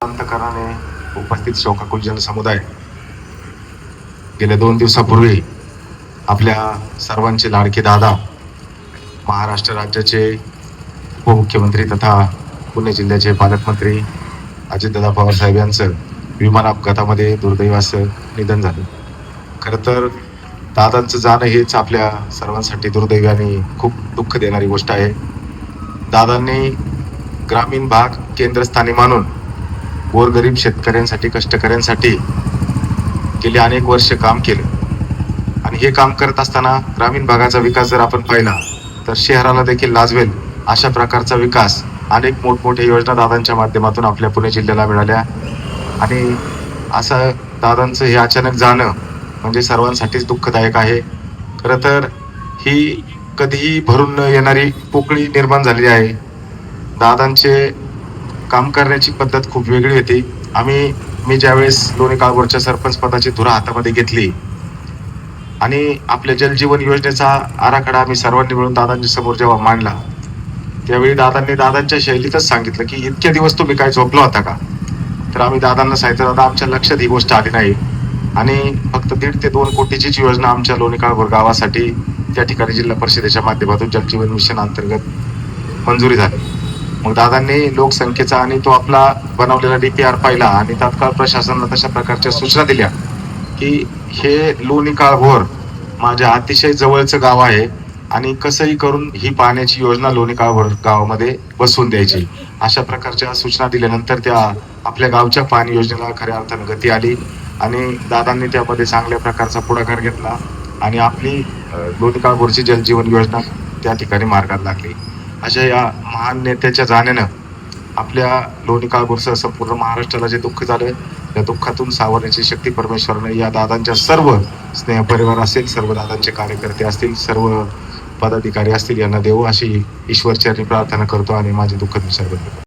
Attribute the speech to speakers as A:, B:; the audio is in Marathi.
A: अंतकरणाने उपस्थित शोकाकुल जनसमुदाय गेल्या 2 दिवसापूर्वी आपल्या सर्वांचे लाडके दादा, महाराष्ट्र राज्याचे उपमुख्यमंत्री तथा पुणे जिल्ह्याचे पालकमंत्री अजितदादा पवार साहेब यांचं विमान अपघातामध्ये दुर्दैवाचं निधन झालं. खरं तर दादांचं जाणं हेच आपल्या सर्वांसाठी दुर्दैवी आणि खूप दुःख देणारी गोष्ट आहे. दादांनी ग्रामीण भाग केंद्रस्थानी मानून गोरगरीब शेतकऱ्यांसाठी, कष्टकऱ्यांसाठी गेली अनेक वर्ष काम केलं आणि हे काम करत असताना ग्रामीण भागाचा विकास जर आपण पाहिला तर शहराला देखील लाजवेल अशा प्रकारचा विकास, अनेक मोठमोठ्या योजना दादांच्या माध्यमातून आपल्या पुणे जिल्ह्याला मिळाल्या. आणि असं दादांचं हे अचानक जाणं म्हणजे सर्वांसाठीच दुःखदायक आहे. खरं तर ही कधीही भरून न येणारी पोकळी निर्माण झालेली आहे. दादांचे काम करण्याची पद्धत खूप वेगळी होती. मी ज्यावेळेस लोणी काळभोरच्या सरपंच पदाची धुरा हातामध्ये घेतली आणि आपल्या जलजीवन योजनेचा आराखडा आम्ही सर्वांनी मिळून दादांच्या समोर जेव्हा मांडला, त्यावेळी दादांनी दादांच्या शैलीतच सांगितलं की इतक्या दिवस तुम्ही काय झोपला होता का? तर आम्ही दादांना सांगितलं, दादा आमच्या लक्षात ही गोष्ट आली नाही आणि फक्त 1.5 ते 2 कोटीचीच योजना आमच्या लोणी काळभोर गावासाठी त्या ठिकाणी जिल्हा परिषदेच्या माध्यमातून जलजीवन मिशन अंतर्गत मंजुरी झाली. मग दादांनी लोकसंख्येचा आणि तो आपला बनवलेला DPR पाहिला आणि तात्काळ प्रशासनाला तशा प्रकारच्या सूचना दिल्या की हे लोणी काळभोर माझ्या अतिशय जवळचं गाव आहे आणि कसंही करून ही पाण्याची योजना लोणी काळभोर गावामध्ये बसवून द्यायची. अशा प्रकारच्या सूचना दिल्यानंतर त्या आपल्या गावच्या पाणी योजनेला खऱ्या अर्थानं गती आली आणि दादांनी त्यामध्ये चांगल्या प्रकारचा पुढाकार घेतला आणि आपली लोणी काळभोरची जलजीवन योजना त्या ठिकाणी मार्गात लागली. अशा या महान नेत्याच्या जाण्यानं आपल्या लोणी काळभोरसह संपूर्ण महाराष्ट्राला जे दुःख झालं, त्या दुःखातून सावरण्याची शक्ती परमेश्वरानं या दादांच्या सर्व स्नेह परिवार असेल, सर्व दादांचे कार्यकर्ते असतील, सर्व पदाधिकारी असतील यांना देऊ अशी ईश्वरचरणी प्रार्थना करतो आणि माझे दुःख विसर करतो.